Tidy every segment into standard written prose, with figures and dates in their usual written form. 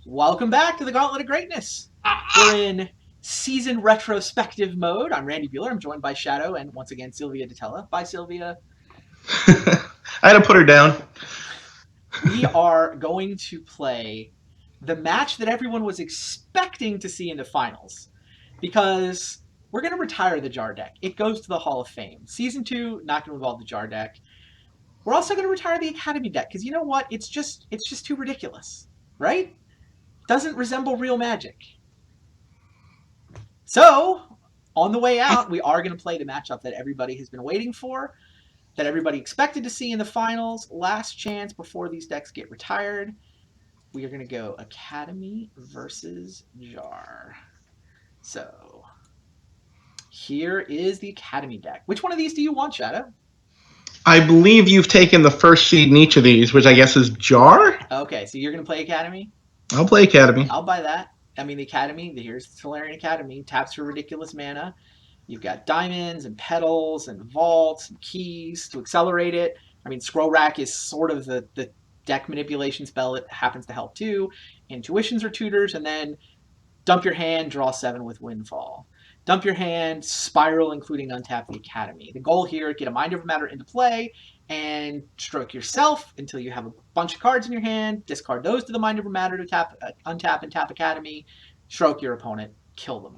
Welcome back to the Gauntlet of Greatness. We're in season retrospective mode. I'm Randy Buehler. I'm joined by Shadow and once again Sylvia Detella. Bye, Sylvia. I had to put her down. We are going to play the match that everyone was expecting to see in the finals because we're going to retire the Jar deck. It goes to the Hall of Fame. Season 2, not going to involve the Jar deck. We're also going to retire the Academy deck because you know what? It's just too ridiculous, right? Doesn't resemble real Magic. So, on the way out, we are going to play the matchup that everybody has been waiting for, that everybody expected to see in the finals. Last chance before these decks get retired. We are going to go Academy versus Jar. So, here is the Academy deck. Which one of these do you want, Shadow? I believe you've taken the first seed in each of these, which I guess is Jar? Okay, so you're going to play Academy? I'll play Academy. I'll buy that. I mean, the Academy, here's the Solarian Academy, taps for ridiculous mana. You've got diamonds and petals and vaults and keys to accelerate it. I mean, Scroll Rack is sort of the deck manipulation spell. It happens to help too. Intuitions are tutors, and then dump your hand, draw 7 with Windfall. Dump your hand, spiral, including untap the Academy. The goal here, get a Mind Over Matter into play and stroke yourself until you have a bunch of cards in your hand. Discard those to the Mind Over Matter to untap and tap Academy. Stroke your opponent, kill them.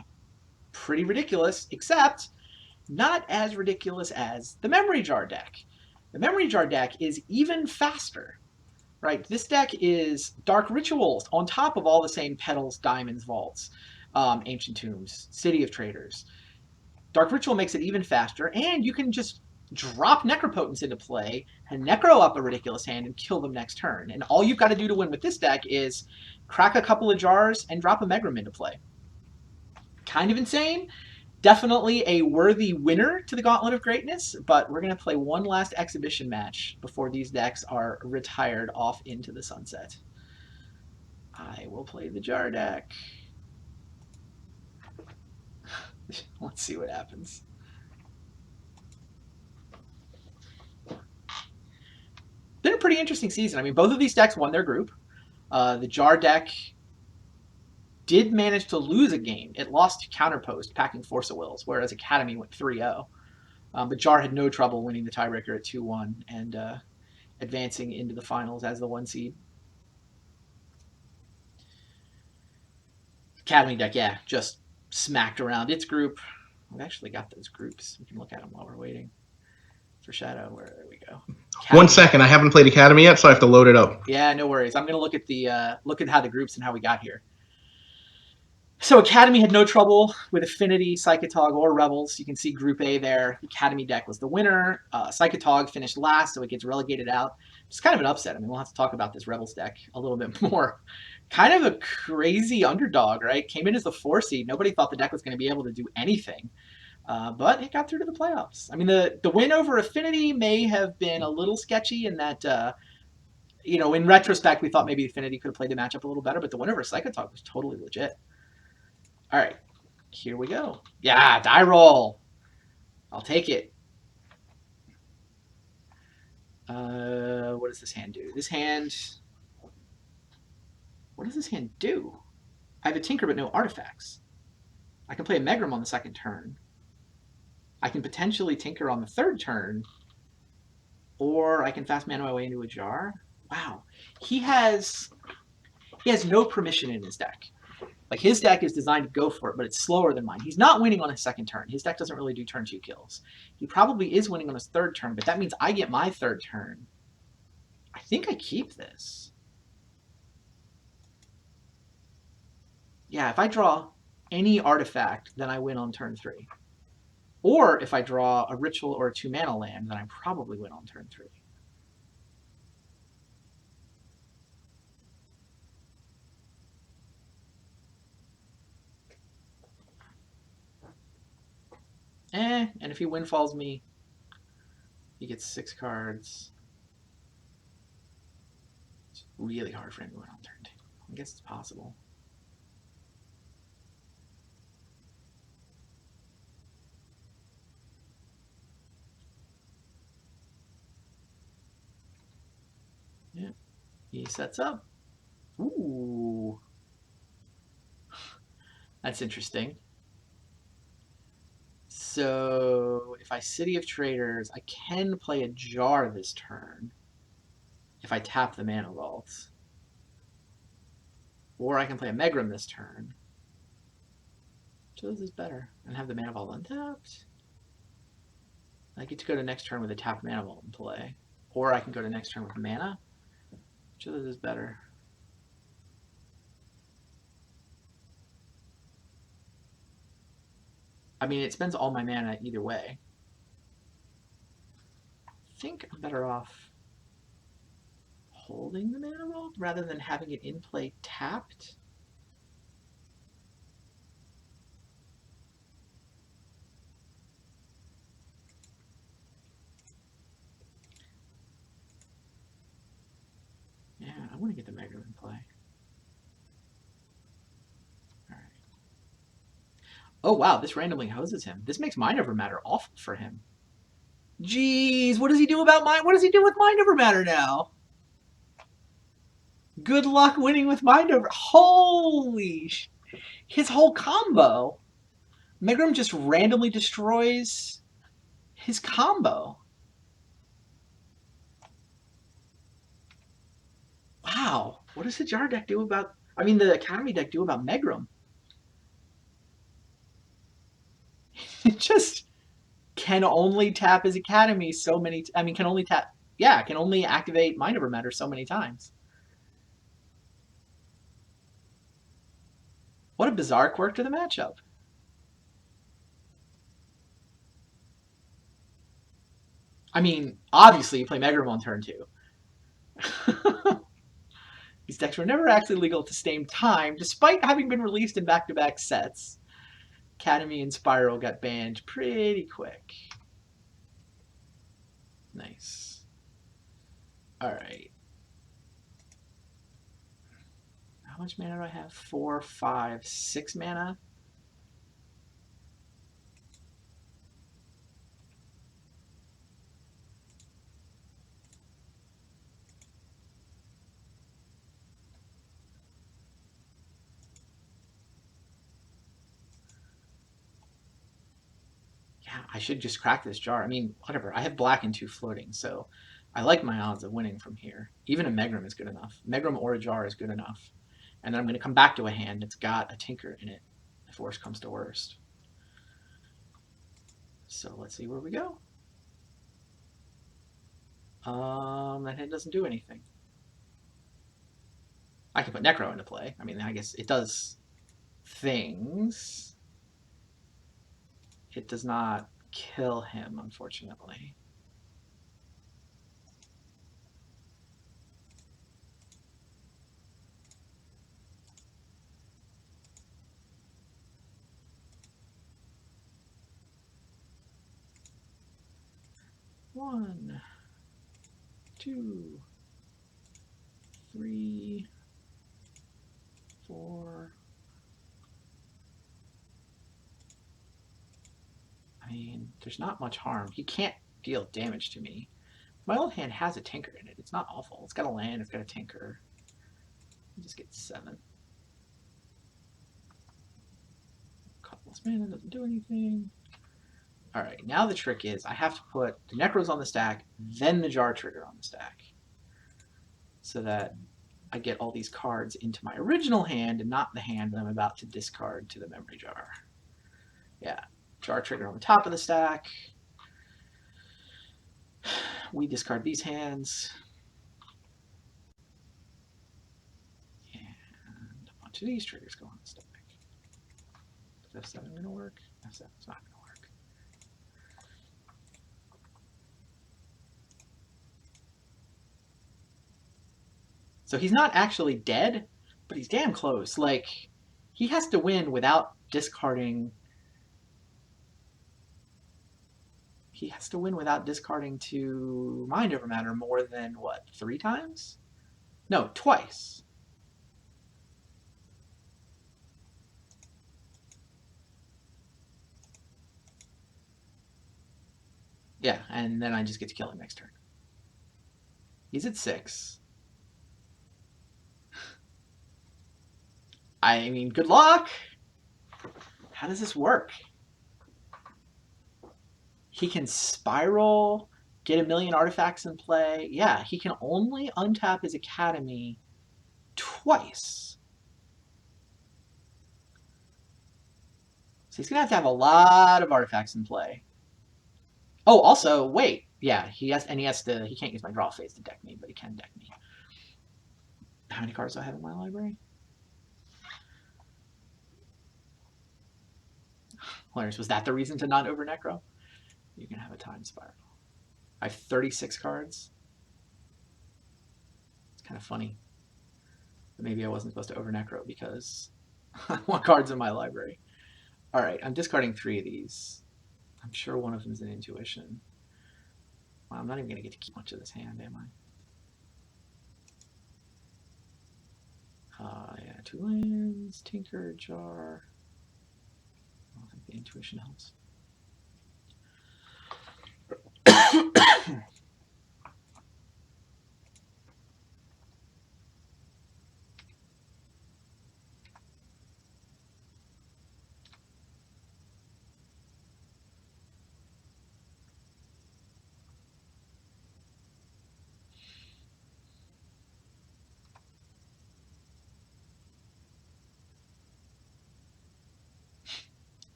Pretty ridiculous, except not as ridiculous as the Memory Jar deck. The Memory Jar deck is even faster, right? This deck is Dark Rituals on top of all the same petals, diamonds, vaults, Ancient Tombs, City of Traders. Dark Ritual makes it even faster, and you can just drop Necropotence into play and Necro up a ridiculous hand and kill them next turn. And all you've got to do to win with this deck is crack a couple of jars and drop a Megram into play. Kind of insane. Definitely a worthy winner to the Gauntlet of Greatness, but we're going to play one last exhibition match before these decks are retired off into the sunset. I will play the Jar deck. Let's see what happens. Been a pretty interesting season. I mean, both of these decks won their group. The Jar deck did manage to lose a game. It lost to Counterpost, packing Force of Wills, whereas Academy went 3-0. But Jar had no trouble winning the tiebreaker at 2-1 and advancing into the finals as the 1 seed. Academy deck, yeah, just smacked around its group. We've actually got those groups. We can look at them while we're waiting for Shadow. There we go. Academy 1 second. Deck. I haven't played Academy yet, so I have to load it up. Yeah, no worries. I'm gonna look at how the groups and how we got here. So Academy had no trouble with Affinity, Psychotog, or Rebels. You can see Group A there. The Academy deck was the winner. Psychotog finished last, so it gets relegated out. It's kind of an upset. I mean, we'll have to talk about this Rebels deck a little bit more. Kind of a crazy underdog, right? Came in as the 4 seed. Nobody thought the deck was going to be able to do anything. But it got through to the playoffs. I mean, the win over Affinity may have been a little sketchy in that, in retrospect, we thought maybe Affinity could have played the matchup a little better, but the win over Psychotog was totally legit. All right, here we go. Yeah, die roll. I'll take it. What does this hand do? What does this hand do? I have a Tinker but no artifacts. I can play a Megram on the second turn. I can potentially Tinker on the third turn. Or I can fast mana my way into a Jar. Wow. He has no permission in his deck. Like, his deck is designed to go for it, but it's slower than mine. He's not winning on his second turn. His deck doesn't really do turn 2 kills. He probably is winning on his third turn, but that means I get my third turn. I think I keep this. Yeah, if I draw any artifact, then I win on turn 3. Or if I draw a ritual or a 2-mana land, then I probably win on turn 3. And if he windfalls me, he gets 6 cards. It's really hard for him to win on turn 2. I guess it's possible. Yeah, he sets up. Ooh. That's interesting. So if I City of Traders, I can play a Jar this turn if I tap the Mana Vault. Or I can play a Megrim this turn. Which of those is better? And have the Mana Vault untapped? I get to go to next turn with a tapped Mana Vault in play. Or I can go to next turn with Mana. Which of those is better? I mean, it spends all my mana either way. I think I'm better off holding the Mana Vault rather than having it in play tapped. Yeah, I want to get the Megrim in play. Alright. Oh wow, this randomly hoses him. This makes Mind Over Matter awful for him. Jeez, what does he do about Mind? What does he do with Mind Over Matter now? Good luck winning with Mind Over. Holy, his whole combo. Megrim just randomly destroys his combo. Wow, what does the Jar deck do about? I mean, the Academy deck do about Megrim? It just can only tap his Academy so many. I mean, can only tap. Yeah, can only activate Mind Over Matter so many times. What a bizarre quirk to the matchup. I mean, obviously you play Megrim on turn 2. These decks were never actually legal at the same time, despite having been released in back-to-back sets. Academy and Spiral got banned pretty quick. Nice. Alright. How much mana do I have? 4, 5, 6 mana? Yeah, I should just crack this Jar. I mean, whatever. I have black and 2 floating, so I like my odds of winning from here. Even a Megrim is good enough. Megrim or a Jar is good enough. And then I'm going to come back to a hand that's got a Tinker in it, if worst comes to worst. So let's see where we go. That hand doesn't do anything. I can put Necro into play. I mean, I guess it does things. It does not kill him, unfortunately. One, 2, 3, 4. I mean, there's not much harm. He can't deal damage to me. My old hand has a Tinker in it. It's not awful. It's got a land, it's got a Tinker. I just get 7. Colorless mana doesn't do anything. Alright, now the trick is I have to put the Necros on the stack, then the Jar trigger on the stack. So that I get all these cards into my original hand and not the hand that I'm about to discard to the memory jar. Yeah, Jar trigger on the top of the stack. We discard these hands. And a bunch of these triggers go on the stack. Is F7 going to work? F7's not going to work. So he's not actually dead, but he's damn close. Like, he has to win without discarding. He has to win without discarding to Mind Over Matter more than, what, 3 times? No, twice. Yeah, and then I just get to kill him next turn. He's at 6. I mean, good luck! How does this work? He can spiral, get 1,000,000 artifacts in play. Yeah, he can only untap his Academy twice. So he's going to have a lot of artifacts in play. Oh, also, wait. Yeah, he can't use my draw phase to deck me, but he can deck me. How many cards do I have in my library? Hilarious. Was that the reason to not over Necro? You can have a time spiral. I have 36 cards. It's kind of funny. But maybe I wasn't supposed to over Necro because I want cards in my library. All right, I'm discarding 3 of these. I'm sure one of them is an intuition. Well, I'm not even going to get to keep much of this hand, am I? Yeah, 2 lands, Tinker, Jar. I don't think the intuition helps.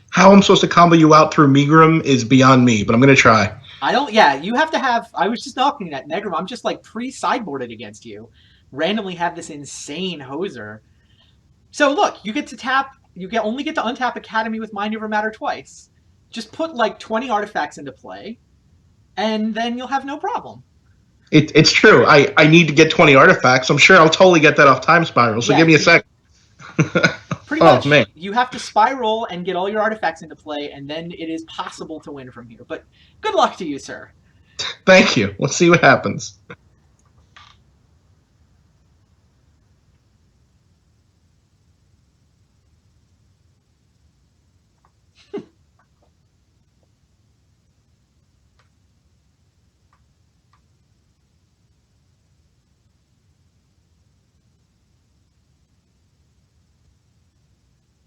How I'm supposed to combo you out through Megrim is beyond me, but I'm going to try. You have to have, I was just talking that Negrum, I'm just like pre-sideboarded against you. Randomly have this insane hoser. So look, you only get to untap Academy with Mind Over Matter twice. Just put like 20 artifacts into play, and then you'll have no problem. It's true. I need to get 20 artifacts. I'm sure I'll totally get that off Time Spiral, so give me a sec. Pretty much, man. You have to spiral and get all your artifacts into play, and then it is possible to win from here. But good luck to you, sir. Thank you. Let's see what happens.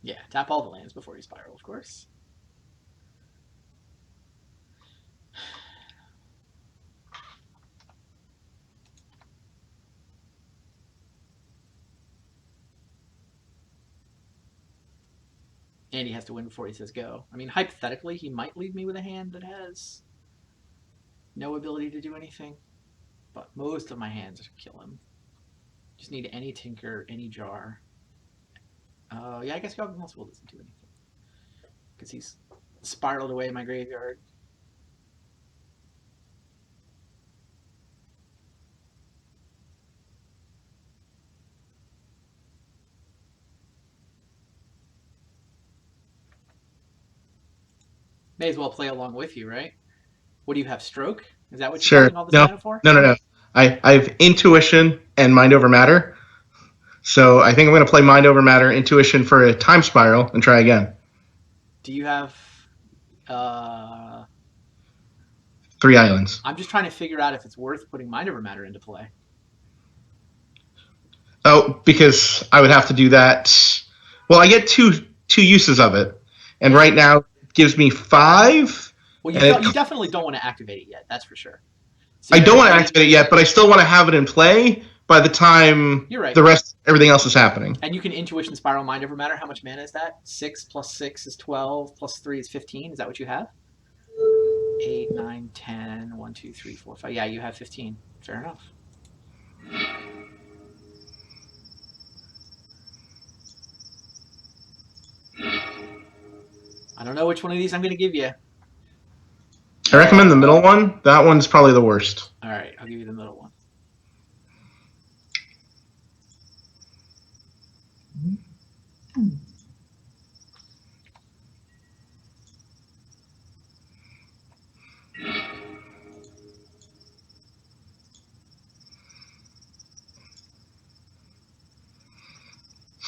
Yeah, tap all the lands before you spiral, of course. And he has to win before he says go. I mean, hypothetically, he might leave me with a hand that has no ability to do anything. But most of my hands kill him. Just need any Tinker, any Jar. Yeah, I guess Gauntlet will doesn't do anything. Because he's spiraled away in my graveyard. May as well play along with you, right? What do you have, Stroke? Is that what you're using all this mana for? No. I have Intuition and Mind Over Matter. So I think I'm going to play Mind Over Matter, Intuition for a Time Spiral, and try again. Do you have... 3 islands. I'm just trying to figure out if it's worth putting Mind Over Matter into play. Oh, because I would have to do that. Well, I get two uses of it, and right now it gives me 5. Well, you definitely don't want to activate it yet. That's for sure. So I don't want to activate it yet, but I still want to have it in play by the time everything else is happening. And you can Intuition Spiral Mind Over Matter. How much mana is that? 6 plus 6 is 12, plus 3 is 15. Is that what you have? 8, 9, 10, 1, 2, 3, 4, 5. Yeah, you have 15. Fair enough. I don't know which one of these I'm going to give you. I recommend the middle one. That one's probably the worst. All right, I'll give you the middle one.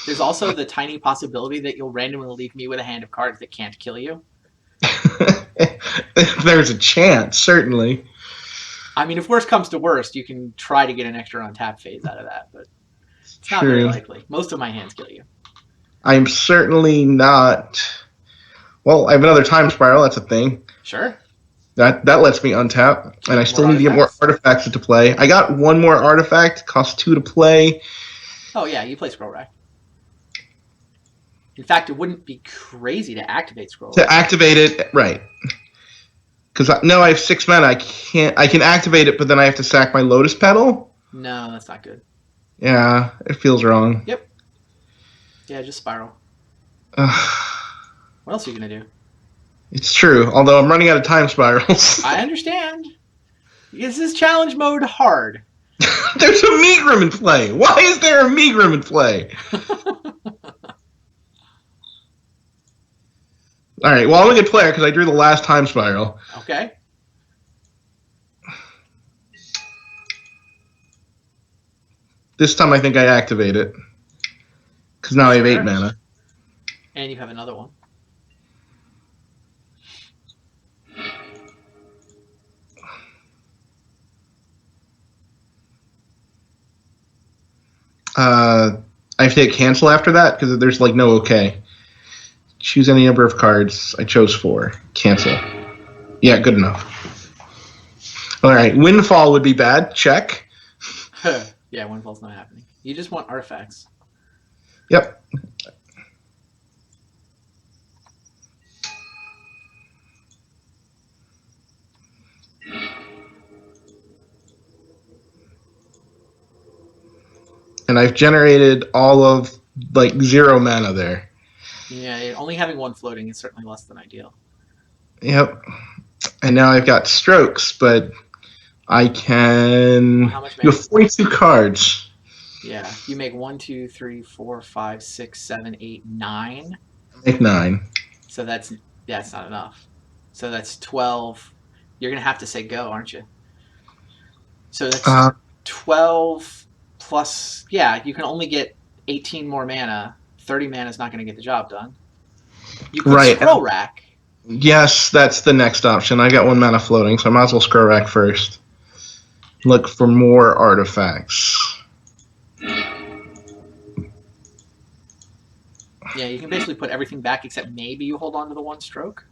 There's also the tiny possibility that you'll randomly leave me with a hand of cards that can't kill you. There's a chance, certainly. I mean, if worst comes to worst, you can try to get an extra untap phase out of that, but it's not very True. likely. Most of my hands kill you. I'm certainly not. Well, I have another time spiral. That's a thing. Sure. That lets me untap, and I still More need to get more artifacts? artifacts to play. I got one more artifact. Costs 2 to play. Oh, yeah, you play Scroll Rack. In fact, it wouldn't be crazy to activate Scroll Rack. To activate it, right? Because I have 6 mana. I can activate it, but then I have to sack my Lotus Petal. No, that's not good. Yeah, it feels wrong. Yep. Yeah, just Spiral. What else are you going to do? It's true, although I'm running out of time spirals. I understand. Is this challenge mode hard? There's a meat room in play. Why is there a meat room in play? All right, well, I'm a good player because I drew the last time spiral. Okay. This time I think I activate it. Because now I have 8 mana. And you have another one. I have to hit cancel after that because there's like no okay. Choose any number of cards. I chose 4. Cancel. Yeah, good enough. All right, Windfall would be bad. Check. Yeah, Windfall's not happening. You just want artifacts. Yep. And I've generated all of like 0 mana there. Yeah, only having one floating is certainly less than ideal. Yep. And now I've got strokes, but I can. How much You have 42 cards. Yeah, you make 1, 2, 3, 4, 5, 6, 7, 8, 9. Make 9. So that's not enough. So that's 12. You're gonna have to say go, aren't you? So that's 12 plus. Yeah, you can only get 18 more mana. 30 mana is not going to get the job done. You could Scroll Rack. Yes, that's the next option. I got 1 mana floating, so I might as well Scroll Rack first. Look for more artifacts. Yeah, you can basically put everything back except maybe you hold on to the 1 stroke.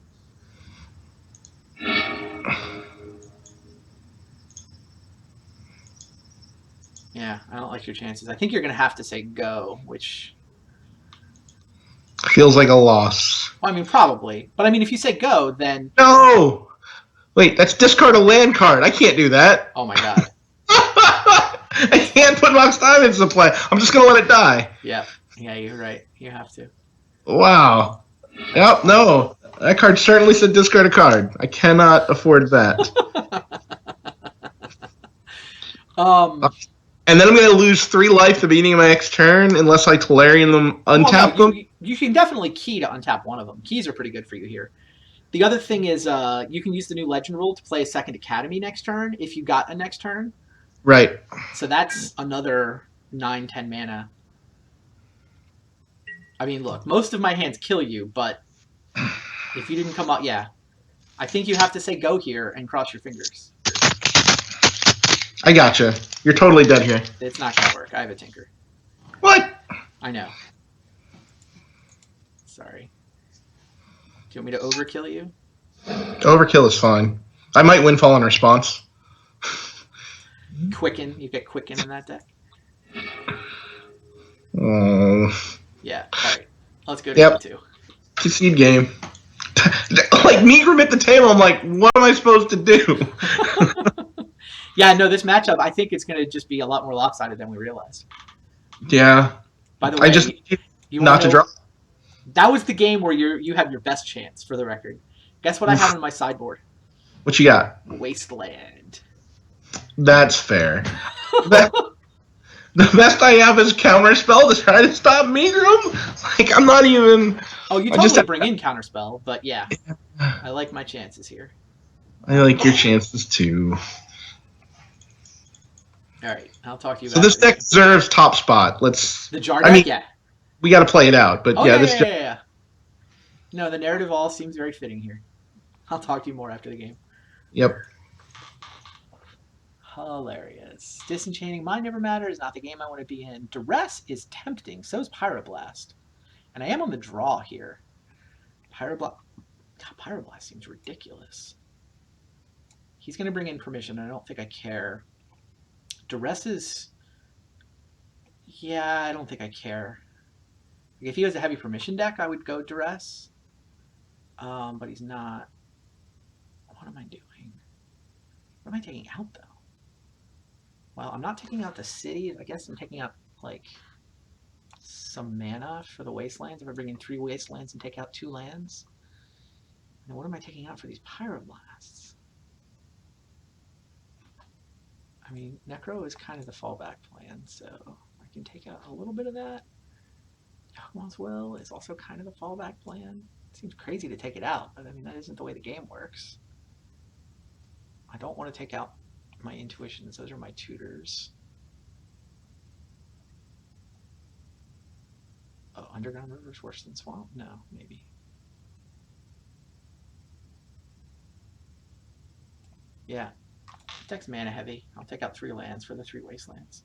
Yeah, I don't like your chances. I think you're going to have to say go, which feels like a loss. Well, I mean, probably. But I mean, if you say go, then... No! Wait, that's discard a land card. I can't do that. Oh my god. I can't put Mox Diamonds to play. I'm just going to let it die. Yeah, you're right. You have to. Wow. Yep, no. That card certainly said discard a card. I cannot afford that. And then I'm going to lose 3 life at the beginning of my next turn unless I Tolarian them, untap them. You can definitely key to untap one of them. Keys are pretty good for you here. The other thing is you can use the new legend rule to play a second Academy next turn if you got a next turn. Right. So that's another 9, 10 mana. I mean, look, most of my hands kill you, but if you didn't come out, yeah. I think you have to say go here and cross your fingers. I gotcha. You're totally dead here. It's not going to work. I have a Tinker. What? I know. Sorry. Do you want me to overkill you? Overkill is fine. I might Windfall in response. Quicken. You get Quicken in that deck? Yeah. All right. Let's go to game 2. Concede game. Like, Meagrum at the table, I'm like, what am I supposed to do? Yeah, no, this matchup, I think it's going to just be a lot more lopsided than we realized. Yeah. By the way, I just you not to draw. That was the game where you have your best chance, for the record. Guess what I have on my sideboard? What you got? Wasteland. That's fair. The best I have is Counterspell to try to stop Meagrum. Like, I'm not even... Oh, you totally bring in Counterspell, but yeah. I like my chances here. I like your chances, too. All right, I'll talk to you about So this deck deserves top spot. The Jar deck, yeah. We got to play it out, but yeah. No, the narrative all seems very fitting here. I'll talk to you more after the game. Yep. Hilarious. Disenchanting Mind Never Matters, not the game I want to be in. Duress is tempting, so is Pyroblast. And I am on the draw here. Pyroblast seems ridiculous. He's going to bring in Permission, and I don't think I care. Duress is... Yeah, I don't think I care. If he has a heavy Permission deck, I would go Duress. But he's not. What am I doing? What am I taking out, though? Well, I'm not taking out the city. I guess I'm taking out, like, some mana for the Wastelands. If I bring in 3 Wastelands and take out 2 lands. And what am I taking out for these Pyroblasts? I mean, Necro is kind of the fallback plan, so I can take out a little bit of that. Yawgmoth's Will is also kind of the fallback plan. It seems crazy to take it out, but I mean, that isn't the way the game works. I don't want to take out my intuitions. Those are my tutors. Oh, Underground River's worse than Swamp? No, maybe. Yeah. Deck's mana heavy. I'll take out 3 lands for the 3 Wastelands.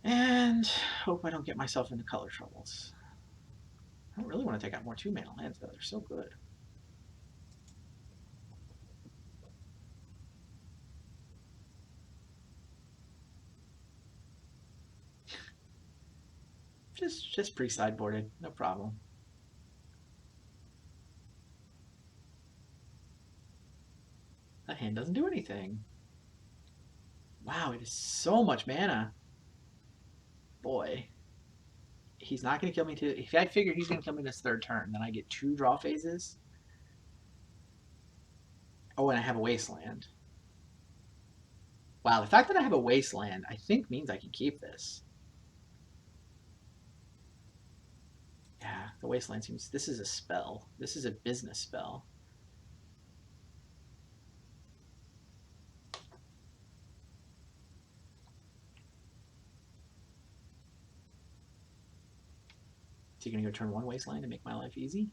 And hope I don't get myself into color troubles. I don't really want to take out more 2 mana lands, though. They're so good. Just pre-sideboarded. No problem. That hand doesn't do anything. Wow, it is so much mana. Boy. He's not going to kill me too. If I figure he's going to kill me this 3rd turn, then I get 2 draw phases. Oh, and I have a Wasteland. Wow, the fact that I have a Wasteland, I think means I can keep this. Yeah, the Wasteland seems... This is a spell. This is a business spell. Is he going to go turn 1 Wasteland to make my life easy?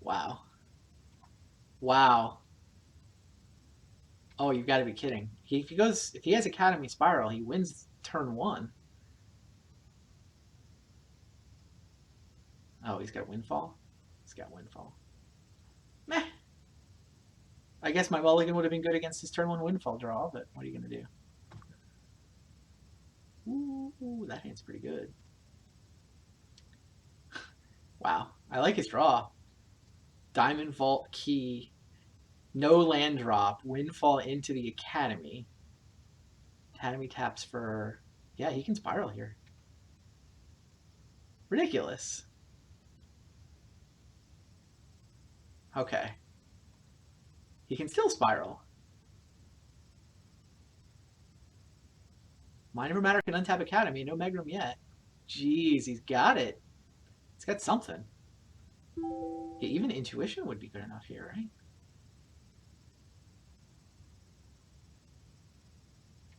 Wow. Wow. Oh, you've got to be kidding. If he has Academy Spiral, he wins turn 1. Oh, he's got Windfall? He's got Windfall. Meh. I guess my mulligan would have been good against his turn 1 Windfall draw, but what are you going to do? Ooh, that hand's pretty good. Wow, I like his draw. Diamond Vault Key, no land drop, Windfall into the Academy. Academy taps for... Yeah, he can Spiral here. Ridiculous. Okay. He can still Spiral. Mind Never Matter can untap Academy. No Megrim yet. Jeez, he's got it. He's got something. Yeah, even Intuition would be good enough here, right?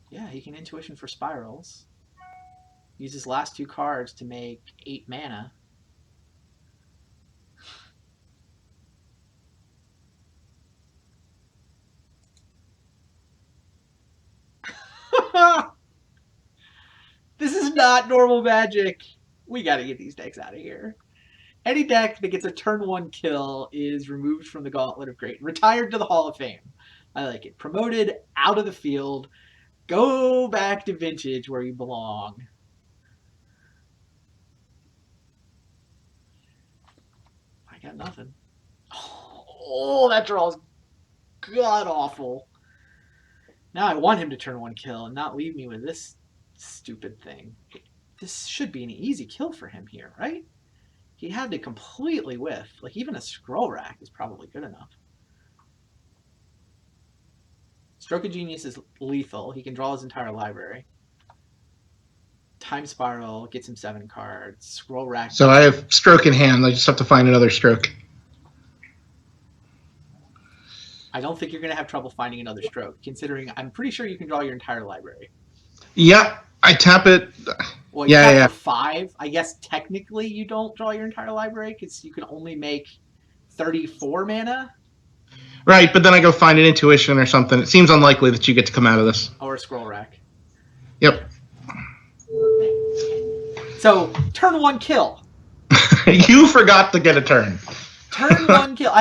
Yeah, he can Intuition for Spirals. Use his last 2 cards to make 8 mana. This is not normal Magic. We gotta get these decks out of here. Any deck that gets a turn 1 kill is removed from the Gauntlet of Greatness. Retired to the Hall of Fame. I like it. Promoted out of the field. Go back to Vintage where you belong. I got nothing. Oh, that draw is god awful. Now I want him to turn 1 kill and not leave me with this stupid thing. This should be an easy kill for him here, right? He had to completely whiff. Like, even a Scroll Rack is probably good enough. Stroke of Genius is lethal. He can draw his entire library. Time Spiral gets him 7 cards. Scroll Rack... So I have Stroke in hand. I just have to find another Stroke. I don't think you're going to have trouble finding another Stroke, considering I'm pretty sure you can draw your entire library. Yeah, I tap it. Well, you Yeah, tap yeah. for 5. I guess technically you don't draw your entire library because you can only make 34 mana Right, but then I go find an intuition or something. It seems unlikely that you get to come out of this. or a scroll rack. Yep. So turn 1 kill. You forgot to get a turn. Turn 1 kill.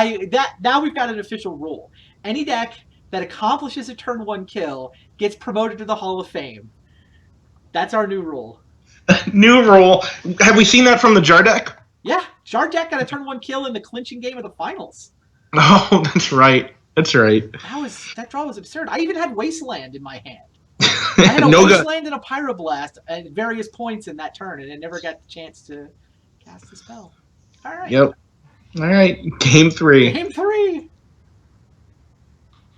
Now we've got an official rule. Any deck that accomplishes a turn 1 kill gets promoted to the Hall of Fame. That's our new rule. New rule. Have we seen that from the Jar deck? Yeah, Jar deck got a turn 1 kill in the clinching game of the finals. Oh, that's right. That's right. That draw was absurd. I even had Wasteland in my hand. I had a No Wasteland and a Pyroblast at various points in that turn, and it never got the chance to cast a spell. All right. Yep. All right. Game 3. Game 3.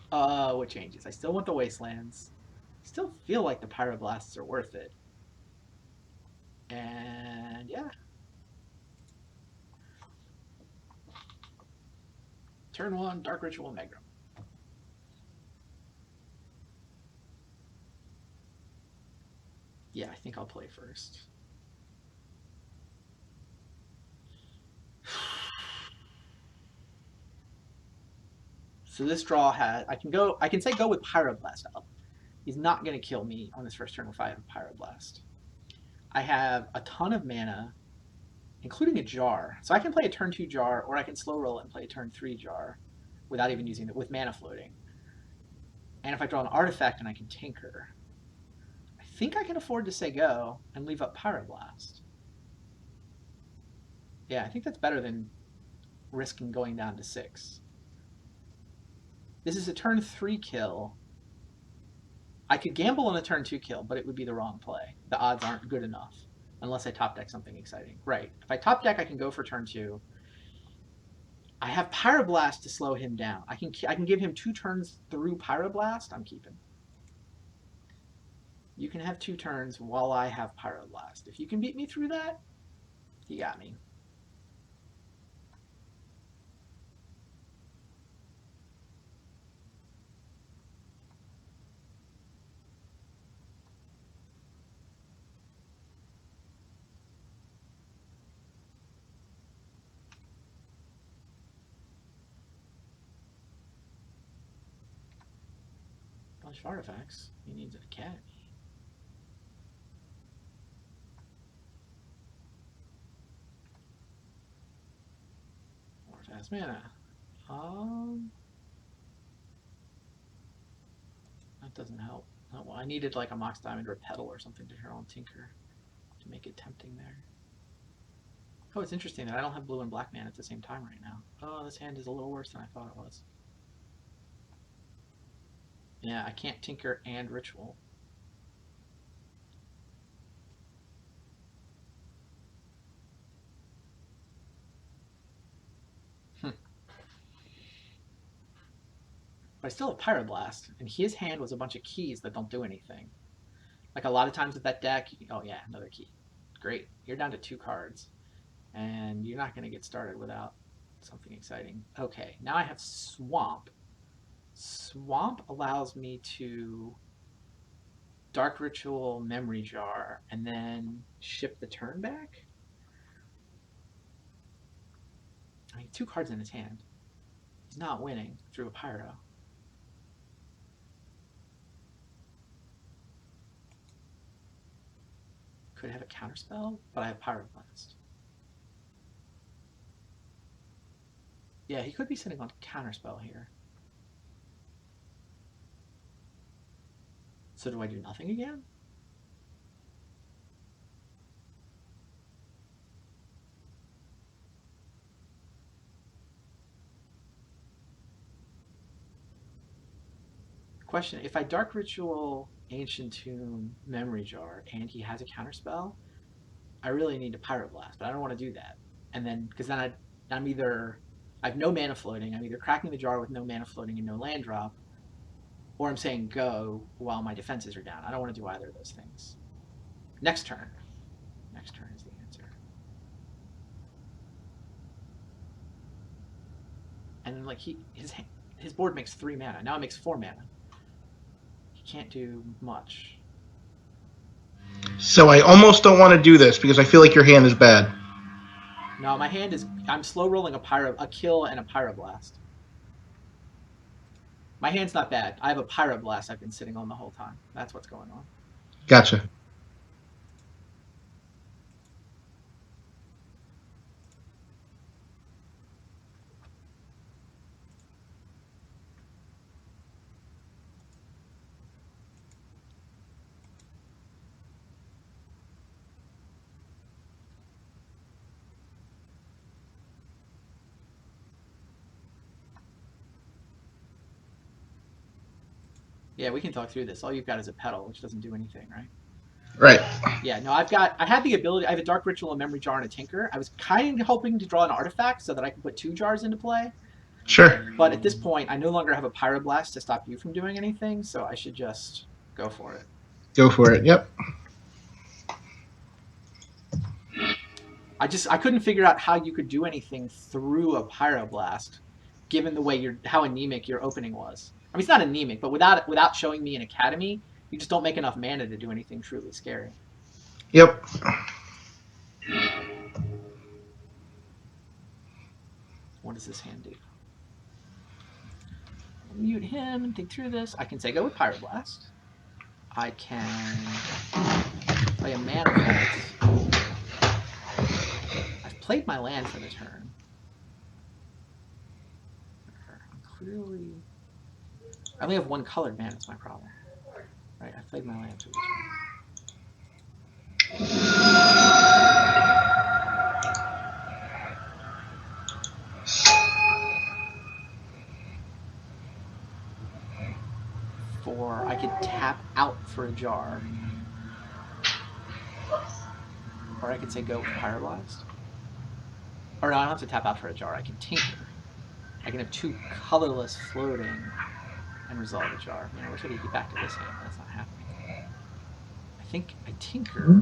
What changes? I still want the Wastelands. Still feel like the Pyroblasts are worth it. And yeah. Turn 1, Dark Ritual Megrim. Yeah, I think I'll play first. So this draw has I can say go with Pyroblast up. He's not gonna kill me on his first turn if I have Pyroblast. I have a ton of mana, including a jar. So I can play a turn 2 jar, or I can slow roll it and play a turn 3 jar without even using it with mana floating. And if I draw an artifact and I can tinker, I think I can afford to say go and leave up Pyroblast. Yeah, I think that's better than risking going down to 6. This is a turn 3 kill. I could gamble on a turn 2 kill, but it would be the wrong play. The odds aren't good enough unless I top deck something exciting. Right. If I top deck, I can go for turn 2. I have Pyroblast to slow him down. I can give him 2 turns through Pyroblast. I'm keeping. You can have 2 turns while I have Pyroblast. If you can beat me through that, you got me. Bunch of artifacts. He needs an Academy. More fast mana. That doesn't help. Oh, well, I needed like a Mox Diamond or a Petal or something to draw on Tinker to make it tempting there. Oh, it's interesting that I don't have blue and black mana at the same time right now. Oh, this hand is a little worse than I thought it was. Yeah, I can't Tinker and Ritual. But I still have Pyroblast, and his hand was a bunch of keys that don't do anything. Like a lot of times with that deck, oh yeah, another key. Great. You're down to 2 cards, and you're not going to get started without something exciting. Okay, now I have Swamp. Swamp allows me to Dark Ritual, Memory Jar, and then ship the turn back? I mean, 2 cards in his hand. He's not winning through a Pyro. Could have a counterspell, but I have Pyroblast. Yeah, he could be sitting on counterspell here. So do I do nothing again? Question, if I Dark Ritual, Ancient Tomb, Memory Jar, and he has a counterspell, I really need to Pyroblast, but I don't want to do that. And then, because then I'm either, I have no mana floating, I'm either cracking the jar with no mana floating and no land drop, or I'm saying go while my defenses are down. I don't want to do either of those things. Next turn. Next turn is the answer. And then, like, his board makes 3 mana. Now it makes 4 mana. He can't do much. So I almost don't want to do this because I feel like your hand is bad. No, my hand is. I'm slow rolling a kill and a pyroblast. My hand's not bad. I have a pyroblast I've been sitting on the whole time. That's what's going on. Gotcha. Yeah, we can talk through this. All you've got is a pedal, which doesn't do anything, right? Right. Yeah, no, I had the ability. I have a Dark Ritual, a Memory Jar, and a Tinker. I was kind of hoping to draw an artifact so that I could put 2 jars into play. Sure. But at this point, I no longer have a Pyroblast to stop you from doing anything, so I should just go for it. Go for it. Yep. I couldn't figure out how you could do anything through a Pyroblast, given the way how anemic your opening was. I mean, it's not anemic, but without showing me an Academy, you just don't make enough mana to do anything truly scary. Yep. What does this hand do? I'll mute him and think through this. I can say go with Pyroblast. I can play a Mana Vault. I've played my land for the turn. I only have 1 colored mana, that's my problem. Right, I played my land for the turn. 4, I could tap out for a jar. Or I could say go with Pyroblast. Or no, I don't have to tap out for a jar, I can Tinker. I can have 2 colorless floating and resolve a jar. Man, I wish I could get back to this hand, but that's not happening. I think I Tinker.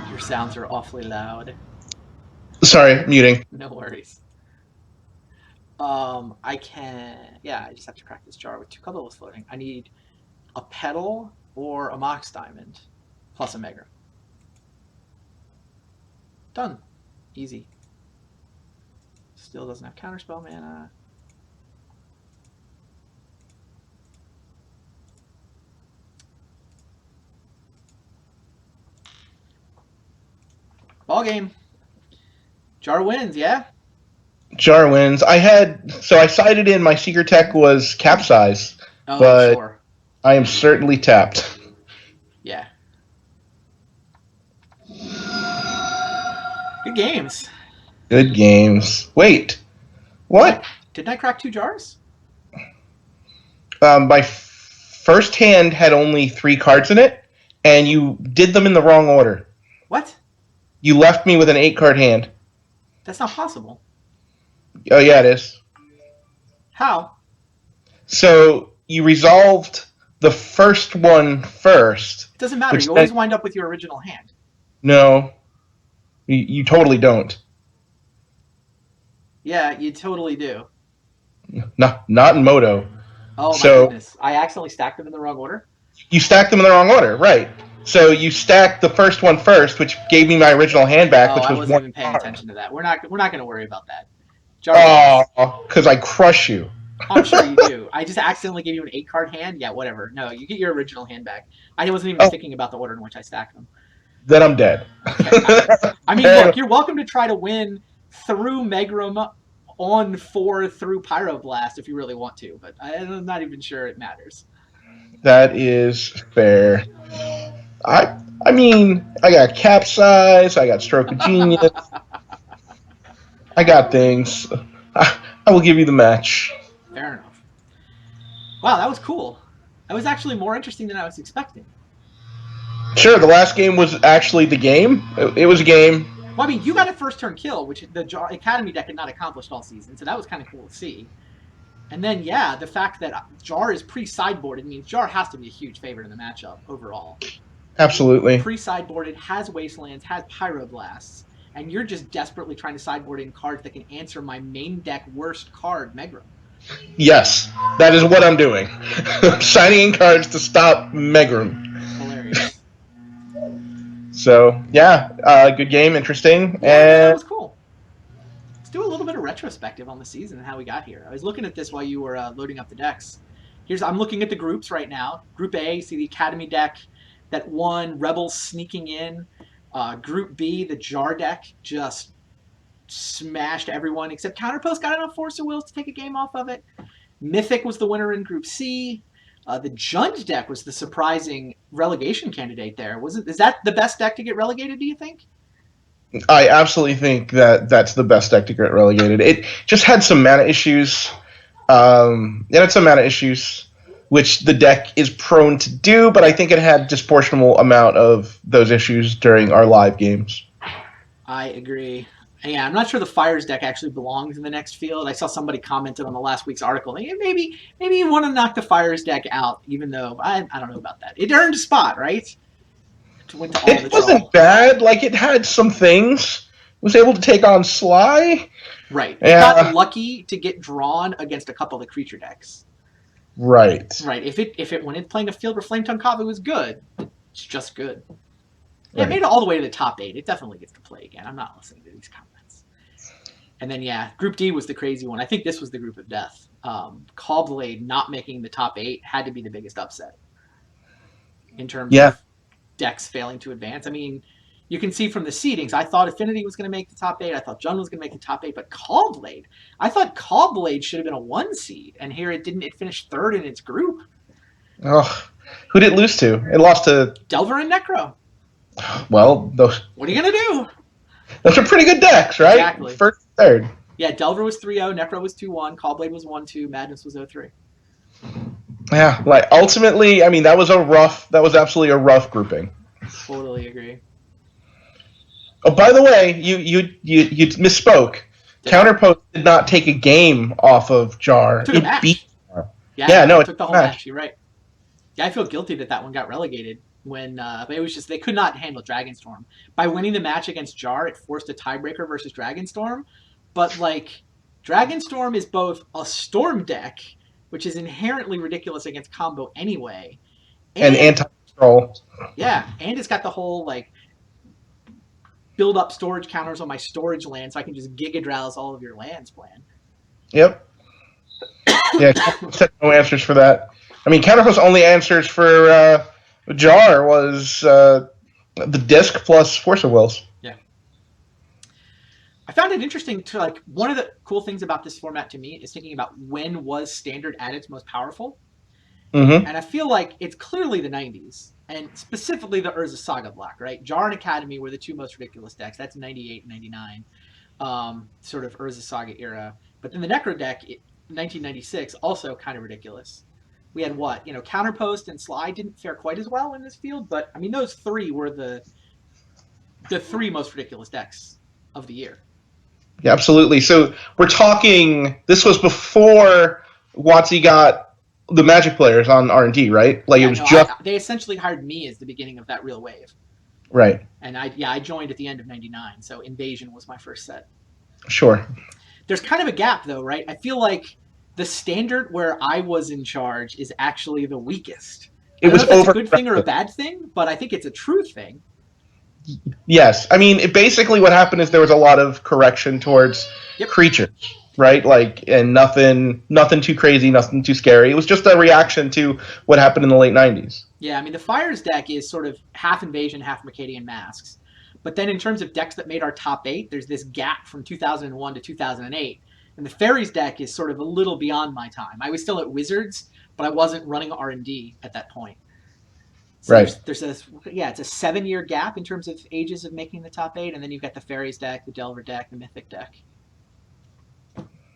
Your sounds are awfully loud. Sorry, muting. No worries. I just have to crack this jar with 2 colorless floating. I need a petal or a Mox Diamond plus a Megra. Done. Easy. Still doesn't have counterspell mana. Ball game. Jar wins, yeah? Jar wins. I sided in my secret tech was capsize, but sure. I am certainly tapped. Yeah. Good games. Good games. Wait, what? Didn't I crack 2 jars? My first hand had only 3 cards in it, and you did them in the wrong order. What? You left me with an 8-card hand. That's not possible. Oh, yeah, it is. How? So you resolved the first one first. It doesn't matter. You always wind up with your original hand. No. You totally don't. Yeah, you totally do. Not in Moto. Oh, my goodness. I accidentally stacked them in the wrong order? You stacked them in the wrong order, right. So you stacked the first one first, which gave me my original hand back, which was 1 I wasn't even paying attention to that. We're not going to worry about that. Because I crush you. I'm sure you do. I just accidentally gave you an 8-card hand? Yeah, whatever. No, you get your original hand back. I wasn't even thinking about the order in which I stacked them. Then I'm dead. Okay. I mean, look, you're welcome to try to win through Megrum on 4 through Pyroblast if you really want to, but I'm not even sure it matters. That is fair. I mean, I got capsize, I got stroke of genius. I got things. I will give you the match. Fair enough. Wow, that was cool. That was actually more interesting than I was expecting. Sure, the last game was actually the game. It was a game. Well, I mean, you got a first turn kill, which the Academy deck had not accomplished all season, so that was kind of cool to see. And then, yeah, the fact that Jar is pre-sideboarded means Jar has to be a huge favorite in the matchup overall. Absolutely. Pre-sideboarded, has Wastelands, has Pyroblasts, and you're just desperately trying to sideboard in cards that can answer my main deck worst card, Megrim. Yes, that is what I'm doing. Signing in cards to stop Megrim. Hilarious. So yeah, good game, interesting, Yeah, no, that and was cool. Let's do a little bit of retrospective on the season and how we got here. I was looking at this while you were loading up the decks. I'm looking at the groups right now. Group A, see the Academy deck that won, Rebels sneaking in. Group B, the Jar deck just smashed everyone except Counterpost got enough Force of Wills to take a game off of it. Mythic was the winner in Group C. The Jund deck was the surprising relegation candidate there. Is that the best deck to get relegated, do you think? I absolutely think that that's the best deck to get relegated. It just had some mana issues. It had some mana issues, which the deck is prone to do, but I think it had disproportional amount of those issues during our live games. I agree. Yeah, I'm not sure the Fires deck actually belongs in the next field. I saw somebody commented on the last week's article. Maybe you want to knock the Fires deck out, even though I don't know about that. It earned a spot, right? Went to all It the wasn't trouble. bad. Like, it had some things. It was able to take on Sly. Right. It got Yeah, lucky to get drawn against a couple of the creature decks. right. Right. If it when it's playing a field where Flame Tongue Kava was good, it's just good. Yeah, it Right. made it all the way to the top 8. It definitely gets to play again. I'm not listening to these comments. And then, yeah, Group D was the crazy one. I think this was the group of death. Callblade not making the top 8 had to be the biggest upset in terms Yeah. of decks failing to advance. I mean, you can see from the seedings, I thought Affinity was going to make the top 8. I thought Jund was going to make the top 8. But Callblade, I thought Callblade should have been a 1 seed. And here it didn't. It finished 3rd in its group. Oh, who did it lose to? It lost to, Delver and Necro. well, What are you going to do? those are pretty good decks, right? Exactly. First, third. Yeah, Delver was 3-0, Necro was 2-1, Callblade was 1-2, Madness was 0-3. Yeah, like, ultimately, I mean, that was absolutely a rough grouping. Totally agree. Oh, by the way, you misspoke. Counterpost did not take a game off of Jar. It took a match. Beat Jar. Yeah, no, it took the whole match. You're right. Yeah, I feel guilty that one got relegated when but it was just they could not handle Dragonstorm. By winning the match against Jar, it forced a tiebreaker versus Dragonstorm. But like, Dragonstorm is both a Storm deck, which is inherently ridiculous against combo anyway, and anti-control. Yeah, and it's got the whole like build up storage counters on my storage land, so I can just Giga Drowse all of your lands plan. Yep. Yeah, no answers for that. I mean, Counterpost's only answers for Jar was the disc plus Force of Wills. Yeah. I found it interesting to like one of the cool things about this format to me is thinking about when was Standard at its most powerful. Mm-hmm. And I feel like it's clearly the 90s, and specifically the Urza Saga block, right? Jar and Academy were the two most ridiculous decks. That's 98 and 99, sort of Urza Saga era. But then the Necro deck, 1996, also kind of ridiculous. We had what? Counterpost and Sly didn't fare quite as well in this field, but I mean, those three were the three most ridiculous decks of the year. Yeah, absolutely. So we're talking. This was before WotC got the Magic players on R&D, right? Like, Yeah, it was they essentially hired me as the beginning of that real wave. Right. And I joined at the end of 99, so Invasion was my first set. Sure. There's kind of a gap, though, right? I feel like the Standard where I was in charge is actually the weakest. I don't know if that's a good thing or a bad thing, but I think it's a true thing. Yes. I mean, basically what happened is there was a lot of correction towards creatures, right? Like, and nothing too crazy, nothing too scary. It was just a reaction to what happened in the late 90s. Yeah, I mean, the Fires deck is sort of half Invasion, half Mercadian Masks. But then in terms of decks that made our top 8, there's this gap from 2001 to 2008. And the Fairies deck is sort of a little beyond my time. I was still at Wizards, but I wasn't running R&D at that point. So right. There's it's a 7-year gap in terms of ages of making the top 8, and then you've got the Fairies deck, the Delver deck, the Mythic deck.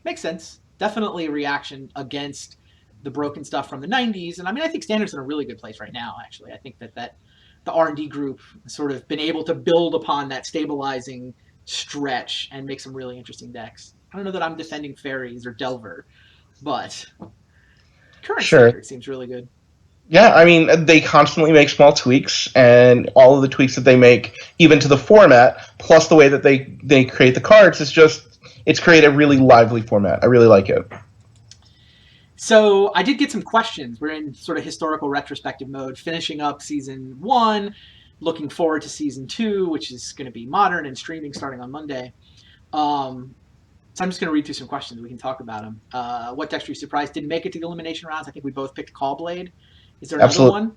Makes sense. Definitely a reaction against the broken stuff from the 90s, and I mean, I think Standard's in a really good place right now, actually. I think that the R&D group has sort of been able to build upon that stabilizing stretch and make some really interesting decks. I don't know that I'm defending Fairies or Delver, but current Sure. standard seems really good. Yeah, I mean, they constantly make small tweaks, and all of the tweaks that they make, even to the format, plus the way that they create the cards, it's created a really lively format. I really like it. So I did get some questions. We're in sort of historical retrospective mode, finishing up season 1, looking forward to season 2, which is going to be modern and streaming starting on Monday. So I'm just going to read through some questions. We can talk about them. What decks were you surprised didn't make it to the elimination rounds? I think we both picked Callblade. Is there another Absolutely.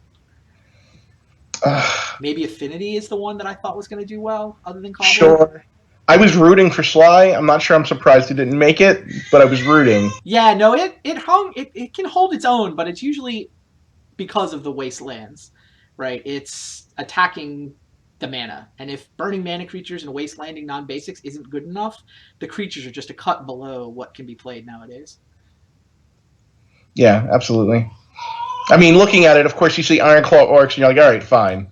one? Maybe Affinity is the one that I thought was going to do well, other than Callblade? Sure. I was rooting for Sly. I'm not sure I'm surprised he didn't make it, but I was rooting. Yeah, no, it can hold its own, but it's usually because of the wastelands, right? It's attacking the mana, and if burning mana creatures and wastelanding non-basics isn't good enough, the creatures are just a cut below what can be played nowadays. Yeah, absolutely. I mean, looking at it, of course, you see Ironclaw Orcs, and you're like, all right, fine.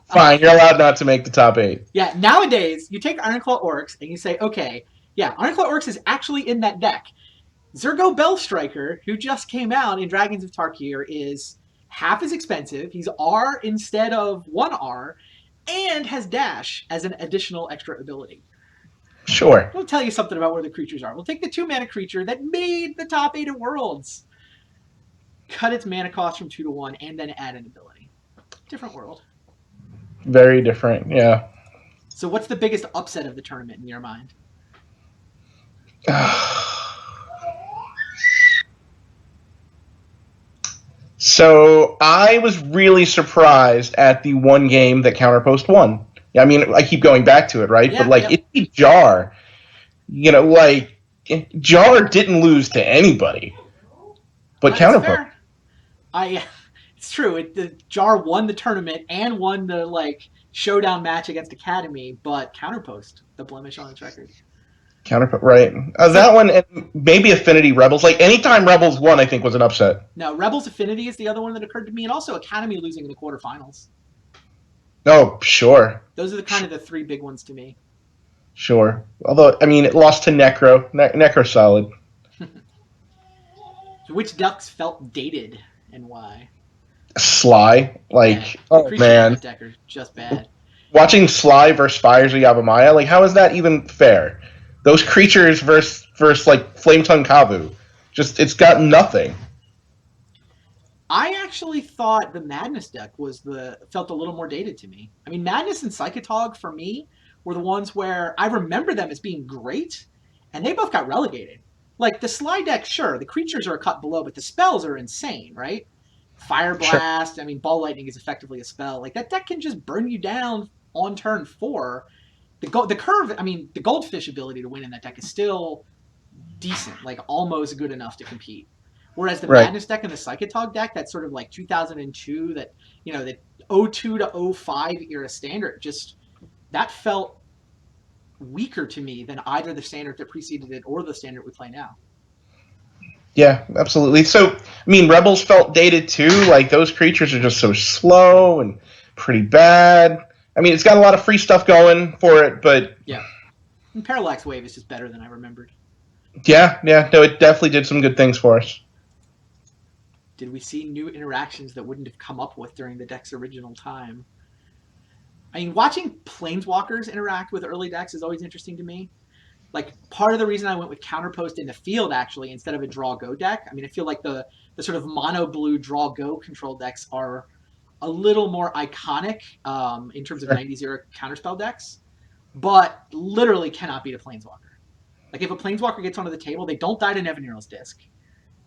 Fine, you're allowed not to make the top 8. Yeah, nowadays, you take Ironclaw Orcs, and you say, okay, yeah, Ironclaw Orcs is actually in that deck. Zergo Bellstriker, who just came out in Dragons of Tarkir, is half as expensive. He's R instead of 1R, and has Dash as an additional extra ability. Sure. We'll tell you something about where the creatures are. We'll take the 2-mana creature that made the top 8 of Worlds, cut its mana cost from 2 to 1, and then add an ability. Different world. Very different, yeah. So what's the biggest upset of the tournament in your mind? So I was really surprised at the one game that Counterpost won. I mean, I keep going back to it, right? Yeah, but like, it beat Jar. You know, like, Jar didn't lose to anybody. But Counterpost. It's true. The Jar won the tournament and won the showdown match against Acedemy, but Counterpost, the blemish on its record. Counterpost, right? That one, and maybe Affinity Rebels. Like, anytime Rebels won, I think was an upset. No, Rebels Affinity is the other one that occurred to me, and also Acedemy losing in the quarterfinals. Oh, sure. Those are the kind of the 3 big ones to me. Sure. Although, I mean, it lost to Necro. Necro solid. So which decks felt dated and why? Sly. Like, oh man. Deck are just bad. Watching Sly versus Fires of Yavimaya, like, how is that even fair? Those creatures versus like Flame Tongue Kavu. Just, it's got nothing. I actually thought the Madness deck felt a little more dated to me. I mean, Madness and Psychotog for me were the ones where I remember them as being great, and they both got relegated. Like, the Sly deck, sure, the creatures are a cut below, but the spells are insane, right? Fire Blast, sure. I mean, Ball Lightning is effectively a spell. Like, that deck can just burn you down on turn 4. The curve, I mean, the Goldfish ability to win in that deck is still decent, like almost good enough to compete. Whereas the Madness deck and the Psychotog deck, that's sort of like 2002, that, you know, the 02 to 05 era standard, just, that felt weaker to me than either the standard that preceded it or the standard we play now. Yeah, absolutely. So, I mean, Rebels felt dated too. Like, those creatures are just so slow and pretty bad. I mean, it's got a lot of free stuff going for it, but... Yeah. And Parallax Wave is just better than I remembered. Yeah, no, it definitely did some good things for us. Did we see new interactions that wouldn't have come up with during the deck's original time? I mean, watching Planeswalkers interact with early decks is always interesting to me. Like, part of the reason I went with Counterpost in the field, actually, instead of a draw-go deck, I mean, I feel like the sort of mono-blue draw-go control decks are a little more iconic in terms of 90s era counterspell decks, but literally cannot beat a Planeswalker. Like, if a Planeswalker gets onto the table, they don't die to Nevinyrral's Disc,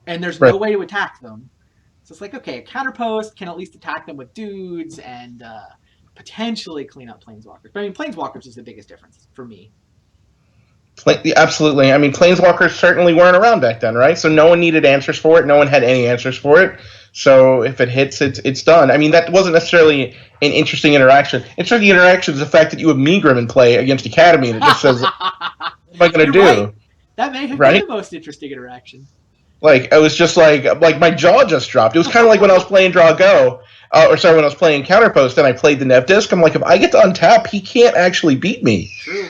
and there's no way to attack them. So it's like, okay, a Counterpost can at least attack them with dudes and potentially clean up Planeswalkers. But I mean, Planeswalkers is the biggest difference for me. Absolutely. I mean, Planeswalkers certainly weren't around back then, right? So no one needed answers for it. No one had any answers for it. So if it hits, it's done. I mean, that wasn't necessarily an interesting interaction. Interesting interaction is the fact that you have Megrim in play against Acedemy, and it just says, what am I going to do? Right. That may have been the most interesting interaction. Like, it was just like my jaw just dropped. It was kind of like when I was playing Draw Go, when I was playing Counterpost and I played the Nev Disc. I'm like, if I get to untap, he can't actually beat me. True.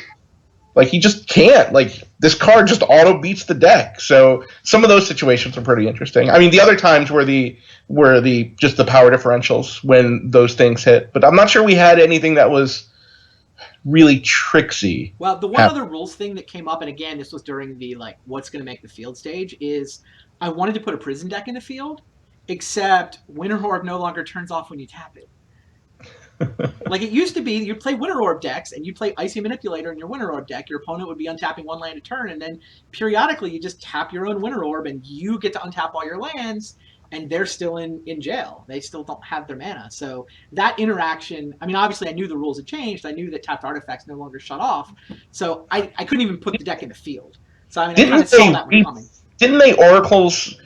Like, he just can't. Like, this card just auto beats the deck. So some of those situations are pretty interesting. I mean, the other times were the just the power differentials when those things hit. But I'm not sure we had anything that was really tricksy. Well, the one other rules thing that came up, and again, this was during the like what's going to make the field stage, is I wanted to put a prison deck in the field, except Winter Orb no longer turns off when you tap it. Like it used to be, you'd play Winter Orb decks, and you'd play Icy Manipulator in your Winter Orb deck. Your opponent would be untapping one land a turn, and then periodically you just tap your own Winter Orb, and you get to untap all your lands, and they're still in jail. They still don't have their mana. So that interaction, I mean, obviously I knew the rules had changed. I knew that tapped artifacts no longer shut off. So I couldn't even put the deck in the field. So I mean, I kind of saw that one coming. Didn't they Oracle's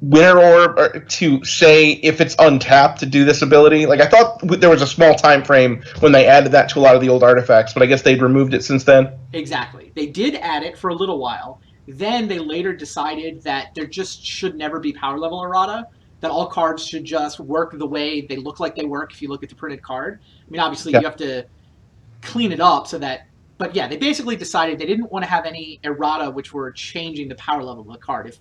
Winter Orb to say if it's untapped to do this ability? Like, I thought there was a small time frame when they added that to a lot of the old artifacts, but I guess they'd removed it since then. Exactly. They did add it for a little while. Then they later decided that there just should never be power level errata, that all cards should just work the way they look like they work if you look at the printed card. I mean, obviously, you have to clean it up so that... But yeah, they basically decided they didn't want to have any errata which were changing the power level of the card.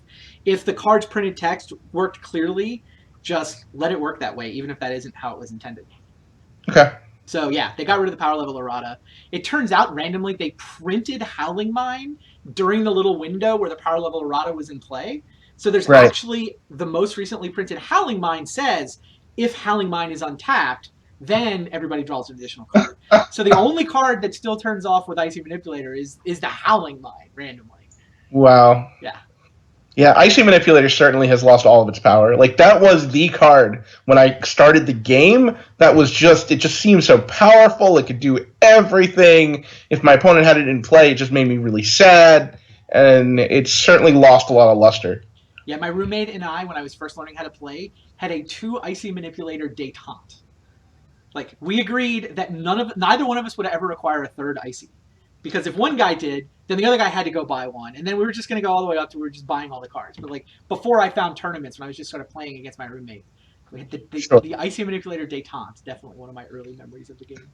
If the card's printed text worked clearly, just let it work that way, even if that isn't how it was intended. Okay. So yeah, they got rid of the power level errata. It turns out randomly they printed Howling Mine during the little window where the power level errata was in play. So there's actually the most recently printed Howling Mine says if Howling Mine is untapped, then everybody draws an additional card. So the only card that still turns off with Icy Manipulator is the Howling Mine randomly. Wow. Yeah. Yeah, Icy Manipulator certainly has lost all of its power. Like, that was the card when I started the game. That was just, it just seemed so powerful. It could do everything. If my opponent had it in play, it just made me really sad. And it certainly lost a lot of luster. Yeah, my roommate and I, when I was first learning how to play, had a 2 Icy Manipulator detente. Like, we agreed that neither one of us would ever require a third Icy. Because if one guy did, then the other guy had to go buy one. And then we were just going to go all the way up to we were just buying all the cards. But, like, before I found tournaments, when I was just sort of playing against my roommate, we had the Icy Manipulator detente. Definitely one of my early memories of the game.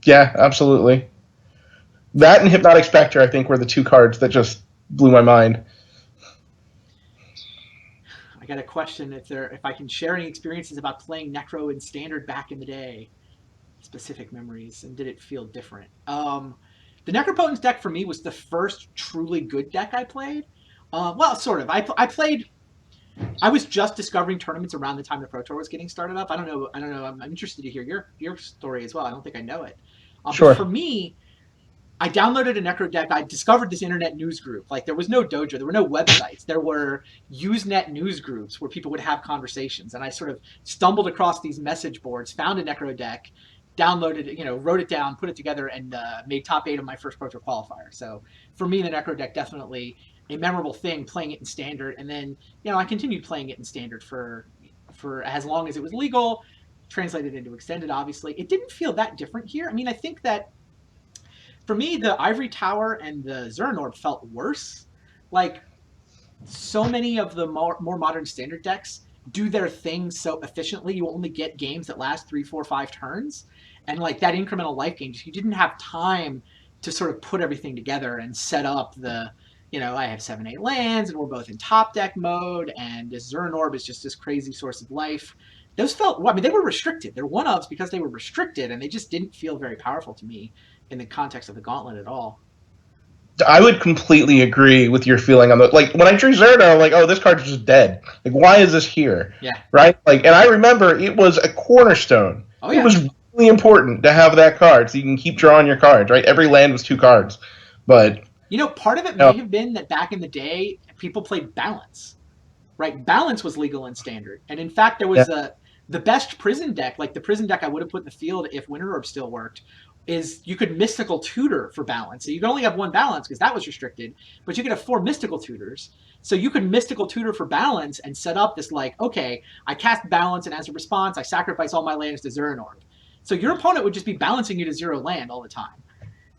Yeah, absolutely. That and Hypnotic Spectre, I think, were the 2 cards that just blew my mind. I got a question if I can share any experiences about playing Necro in Standard back in the day. Specific memories, and did it feel different? The Necropotence deck for me was the first truly good deck I played. Well, sort of. I was just discovering tournaments around the time the Pro Tour was getting started up. I don't know. I'm interested to hear your story as well. I don't think I know it. Sure. But for me, I downloaded a Necro deck. I discovered this internet news group. Like, there was no dojo. There were no websites. There were Usenet news groups where people would have conversations. And I sort of stumbled across these message boards, found a Necro deck, downloaded it, wrote it down, put it together, and made top 8 of my first Pro Tour qualifier. So for me, the Necro deck definitely a memorable thing, playing it in Standard. And then, I continued playing it in Standard for as long as it was legal, translated into Extended, obviously. It didn't feel that different here. I mean, I think that for me, the Ivory Tower and the Zern Orb felt worse. Like, so many of the more modern Standard decks do their thing so efficiently, you only get games that last 3, 4, 5 turns. And, like, that incremental life gain, you didn't have time to sort of put everything together and set up the, I have 7, 8 lands, and we're both in top deck mode, and this Zern Orb is just this crazy source of life. Those felt, they were restricted. They're one-ofs because they were restricted, and they just didn't feel very powerful to me in the context of the Gauntlet at all. I would completely agree with your feeling on the, like, when I drew Zerno, I'm like, oh, this card's just dead. Like, why is this here? Yeah. Right? Like, and I remember it was a cornerstone. Oh, yeah. It was really important to have that card so you can keep drawing your cards, right? Every land was 2 cards. But part of it may have been that back in the day, people played Balance. Right? Balance was legal in Standard. And in fact, there was the best prison deck, like the prison deck I would have put in the field if Winter Orb still worked, is you could Mystical Tutor for Balance. So you could only have 1 Balance because that was restricted, but you could have 4 Mystical Tutors. So you could Mystical Tutor for Balance and set up this, like, okay, I cast Balance, and as a response, I sacrifice all my lands to Zern Orb. So your opponent would just be balancing you to 0 land all the time.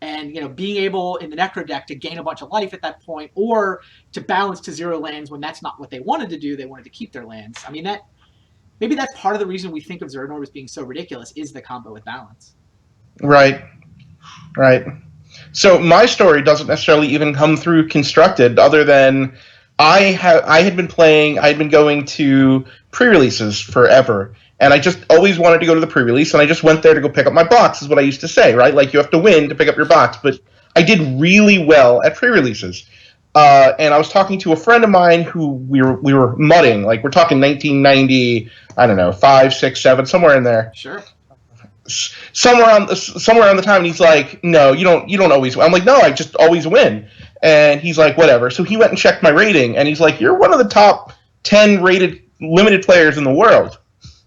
And, being able in the Necro deck to gain a bunch of life at that point, or to balance to 0 lands when that's not what they wanted to do, they wanted to keep their lands. I mean, maybe that's part of the reason we think of Zern Orb as being so ridiculous, is the combo with Balance. Right. So my story doesn't necessarily even come through constructed, other than I had been playing. I had been going to pre-releases forever, and I just always wanted to go to the pre-release, and I just went there to go pick up my box. Is what I used to say, right? Like you have to win to pick up your box, but I did really well at pre-releases. And I was talking to a friend of mine who we were mudding, like we're talking 1990, I don't know, 5, 6, 7, somewhere in there. Sure. Somewhere around the time, and he's like, "No, you don't always win." I'm like, "No, I just always win." And he's like, "Whatever." So he went and checked my rating, and he's like, "You're one of the top 10 rated limited players in the world."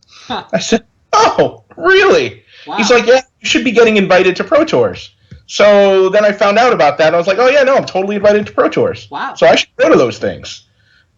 Huh. I said, "Oh, really?" Wow. He's like, "Yeah, you should be getting invited to Pro Tours." So then I found out about that, and I was like, "Oh yeah, no, I'm totally invited to Pro Tours." Wow. So I should go to those things.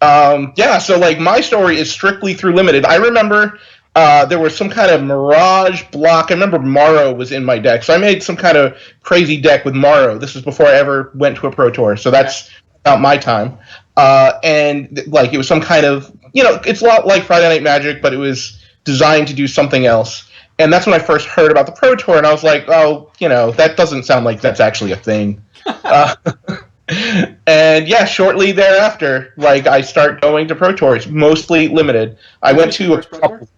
Yeah, so like my story is strictly through limited. I remember there was some kind of Mirage block. I remember Morrow was in my deck, so I made some kind of crazy deck with Morrow. This was before I ever went to a Pro Tour, so that's about my time. And like it was some kind of, it's a lot like Friday Night Magic, but it was designed to do something else. And that's when I first heard about the Pro Tour, and I was like, oh, that doesn't sound like that's actually a thing. And yeah, shortly thereafter, like I start going to Pro Tours, mostly limited. I went to a couple.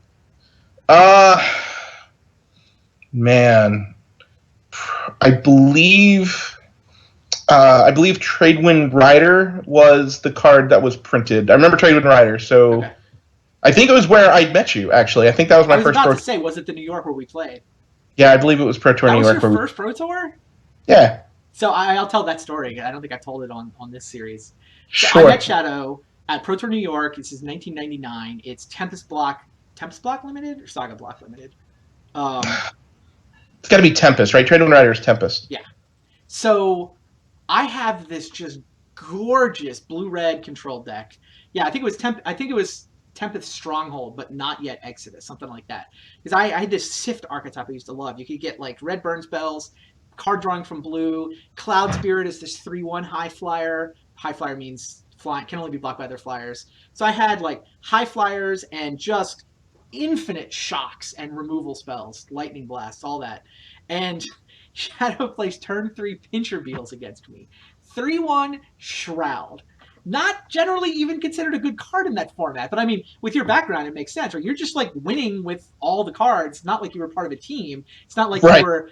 Man, I believe Tradewind Rider was the card that was printed. I remember Tradewind Rider, so okay. I think it was where I met you. Actually, I think that was my first. I was about to say, was it the New York where we played? Yeah, I believe it was Pro Tour New York. That was your first Pro Tour? Yeah. So I'll tell that story. I don't think I've told it on this series. So sure. I met Shadow at Pro Tour New York. This is 1999. It's Tempest Block Limited or Saga Block Limited? It's got to be Tempest, right? Tradewind Rider is Tempest. Yeah. So I have this just gorgeous blue-red control deck. Yeah, I think it was Tempest Stronghold, but not yet Exodus, something like that. Because I had this Sift archetype I used to love. You could get like red burn spells, card drawing from blue. Cloud Spirit is this 3/1 high flyer. High flyer means flying, can only be blocked by other flyers. So I had like high flyers and just infinite shocks and removal spells, lightning blasts, all that. And Shadow plays turn 3 Pincher Beetles against me. 3/1 Shroud. Not generally even considered a good card in that format, but I mean, with your background, it makes sense, right? You're just like winning with all the cards, not like you were part of a team. It's not like you were,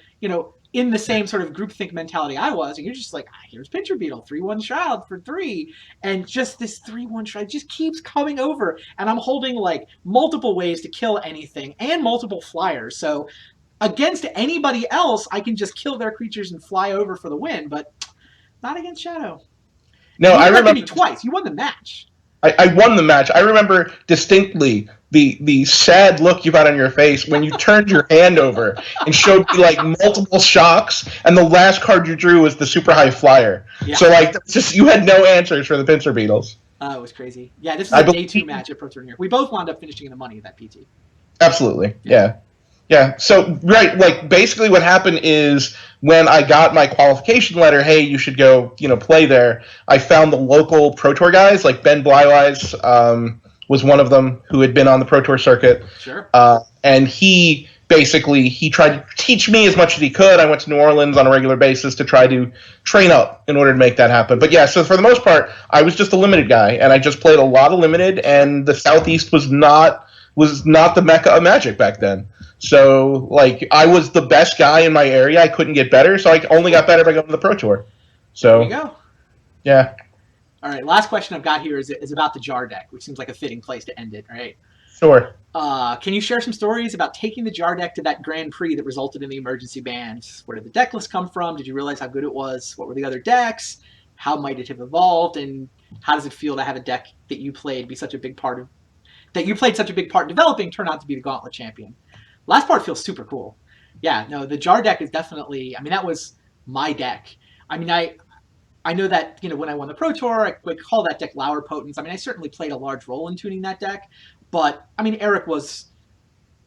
in the same sort of groupthink mentality I was, and you're just like, here's Pincher Beetle, 3/1 Shroud for 3, and just this 3/1 Shroud just keeps coming over, and I'm holding like multiple ways to kill anything and multiple flyers, so against anybody else, I can just kill their creatures and fly over for the win, but not against Shadow. No, I remember me twice. You won the match. I won the match. I remember distinctly the sad look you got on your face when you turned your hand over and showed me like multiple shocks, and the last card you drew was the super high flyer. Yeah. So like, just you had no answers for the Pincher Beetles. It was crazy. Yeah, this was a day 2 match at Pro Tour New York. We both wound up finishing in the money at that PT. Absolutely. Yeah. So right, like basically what happened is when I got my qualification letter, hey, you should go, play there. I found the local Pro Tour guys, like Ben Blywise was one of them who had been on the Pro Tour circuit. Sure. And he tried to teach me as much as he could. I went to New Orleans on a regular basis to try to train up in order to make that happen. But yeah, so for the most part, I was just a limited guy, and I just played a lot of limited, and the Southeast was not the mecca of Magic back then. So, like, I was the best guy in my area. I couldn't get better, so I only got better by going to the Pro Tour. So, there you go. Yeah. All right, last question I've got here is about the Jar deck, which seems like a fitting place to end it, right? Sure. Can you share some stories about taking the Jar deck to that Grand Prix that resulted in the emergency bans? Where did the deck list come from? Did you realize how good it was? What were the other decks? How might it have evolved? And how does it feel to have a deck that you played be such a big part of developing turn out to be the Gauntlet champion? Last part feels super cool. Yeah, no, the Jar deck is definitely, that was my deck. I know that, when I won the Pro Tour, I would call that deck Lower Potence. I certainly played a large role in tuning that deck, but, Eric was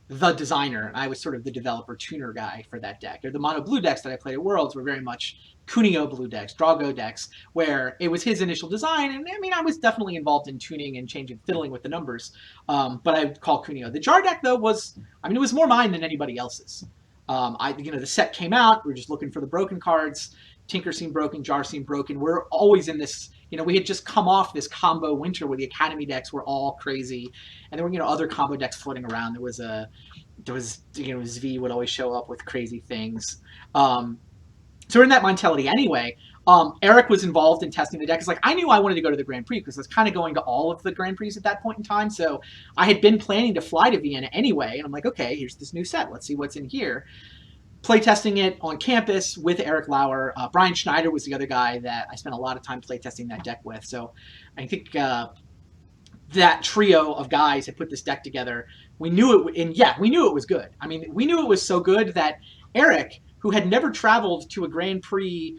the designer, and I was sort of the developer tuner guy for that deck. The mono blue decks that I played at Worlds were very much Cuneo blue decks, Drago decks, where it was his initial design, and I was definitely involved in tuning and fiddling with the numbers, but I would call Cuneo. The Jar deck, though, was, it was more mine than anybody else's. The set came out, we were just looking for the broken cards, Tinker seemed broken, Jar seemed broken. We're always in this, we had just come off this combo winter where the Academy decks were all crazy, and there were, other combo decks floating around. Zv would always show up with crazy things. So we're in that mentality anyway. Eric was involved in testing the deck. It's like, I knew I wanted to go to the Grand Prix because I was kind of going to all of the Grand Prix at that point in time. So I had been planning to fly to Vienna anyway. And I'm like, okay, here's this new set. Let's see what's in here. Playtesting it on campus with Eric Lauer. Brian Schneider was the other guy that I spent a lot of time playtesting that deck with. So I think that trio of guys had put this deck together. We knew it, and yeah, we knew it was good. I mean, we knew it was so good that Eric, who had never traveled to a Grand Prix,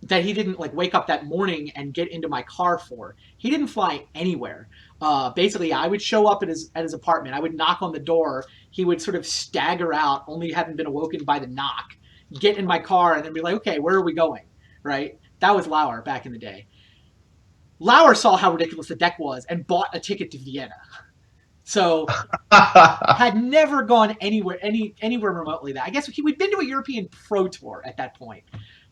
that he didn't like wake up that morning and get into my car for. He didn't fly anywhere. Basically, I would show up at his apartment. I would knock on the door. He would sort of stagger out, only having been awoken by the knock, get in my car, and then be like, okay, where are we going? Right? That was Lauer back in the day. Lauer saw how ridiculous the deck was and bought a ticket to Vienna. So had never gone anywhere remotely that. I guess we'd been to a European Pro Tour at that point.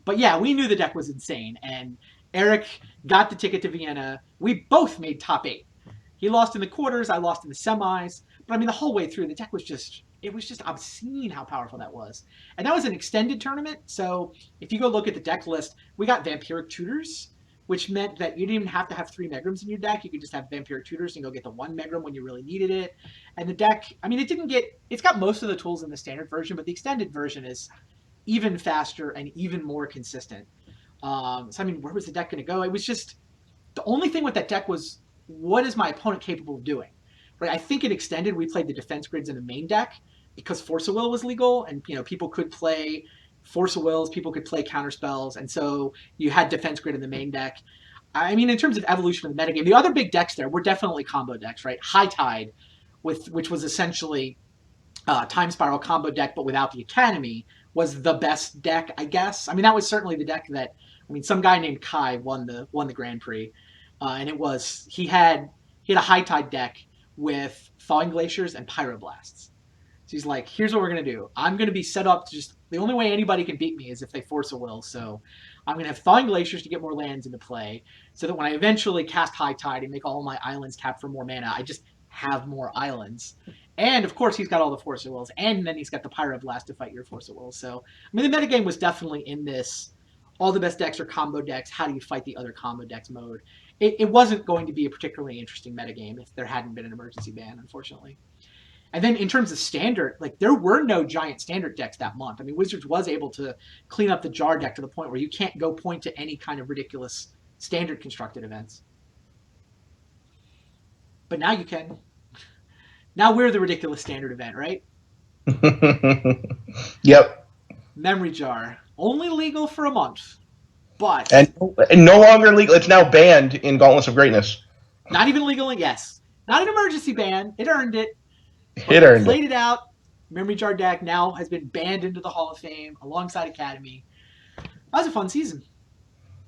But yeah, we knew the deck was insane. And Eric got the ticket to Vienna. We both made top 8. He lost in the quarters. I lost in the semis. But I mean, the whole way through, the deck was just obscene how powerful that was. And that was an extended tournament. So if you go look at the deck list, we got Vampiric Tutors, which meant that you didn't even have to have 3 Megrams in your deck. You could just have Vampiric Tutors and go get the 1 Megram when you really needed it. And the deck, I mean, it's got most of the tools in the standard version, but the extended version is even faster and even more consistent. So, I mean, where was the deck going to go? It was just, the only thing with that deck was, what is my opponent capable of doing? Right? I think in extended, we played the defense grids in the main deck because Force of Will was legal, and, people could play Force of Wills, people could play counter spells, and so you had defense grid in the main deck. I mean, in terms of evolution of the metagame, the other big decks there were definitely combo decks, right? High Tide, which was essentially Time Spiral combo deck, but without the Academy, was the best deck, I guess. I mean, that was certainly the deck that, some guy named Kai won the Grand Prix, and he had a High Tide deck with Thawing Glaciers and Pyroblasts. So he's like, here's what we're going to do. I'm going to be set up to just, the only way anybody can beat me is if they Force a Will. So I'm going to have Thawing Glaciers to get more lands into play so that when I eventually cast High Tide and make all my islands tap for more mana, I just have more islands. And of course, he's got all the Force of Wills, and then he's got the Pyroblast to fight your Force of Wills. So, I mean, the metagame was definitely in this, all the best decks are combo decks, how do you fight the other combo decks mode. It wasn't going to be a particularly interesting metagame if there hadn't been an emergency ban, unfortunately. And then in terms of standard, like, there were no giant standard decks that month. I mean, Wizards was able to clean up the Jar deck to the point where you can't go point to any kind of ridiculous standard constructed events. But now you can. Now we're the ridiculous standard event, right? Yep. Memory Jar. Only legal for a month. But... And no longer legal. It's now banned in Gauntlet of Greatness. Not even legal, yes. Not an emergency ban. It earned it. It earned played it out. Memory Jar deck now has been banned into the Hall of Fame alongside Academy. That was a fun season.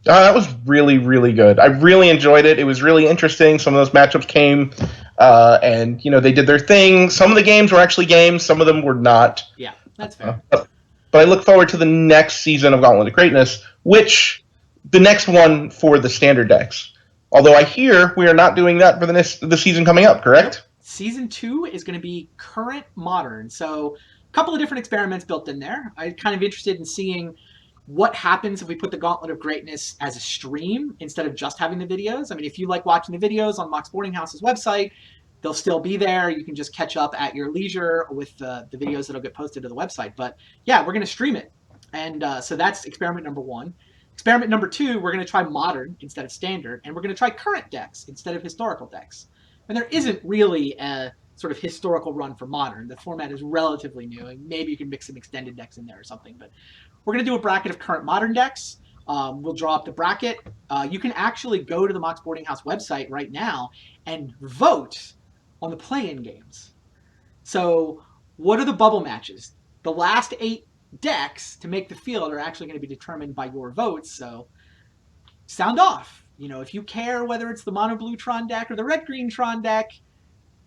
That was really, really good. I really enjoyed it. It was really interesting. Some of those matchups came, and they did their thing. Some of the games were actually games. Some of them were not. Yeah, that's fair. But I look forward to the next season of Gauntlet of Greatness, which the next one for the standard decks. Although I hear we are not doing that for the season coming up, correct? Nope. Season 2 is going to be current modern. So a couple of different experiments built in there. I'm kind of interested in seeing what happens if we put the Gauntlet of Greatness as a stream instead of just having the videos. I mean, if you like watching the videos on Mox Boarding House's website, they'll still be there. You can just catch up at your leisure with the videos that'll get posted to the website. But yeah, we're going to stream it. And so that's experiment number 1. Experiment number 2, we're going to try modern instead of standard. And we're going to try current decks instead of historical decks. And there isn't really a sort of historical run for modern. The format is relatively new, and maybe you can mix some extended decks in there or something. But we're going to do a bracket of current modern decks. We'll draw up the bracket. You can actually go to the Mox Boarding House website right now and vote on the play-in games. So what are the bubble matches? The last 8 decks to make the field are actually going to be determined by your votes. So sound off. If you care whether it's the mono blue Tron deck or the red green Tron deck,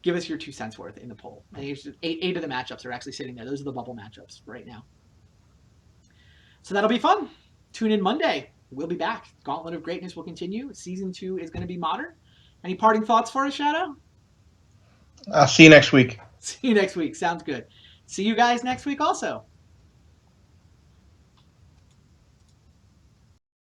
give us your 2 cents worth in the poll. And 8 of the matchups are actually sitting there. Those are the bubble matchups right now. So that'll be fun. tune in Monday. We'll be back. Gauntlet of Greatness will continue. Season 2 is going to be modern. Any parting thoughts for us, Shadow? I'll see you next week. See you next week. Sounds good. See you guys next week also.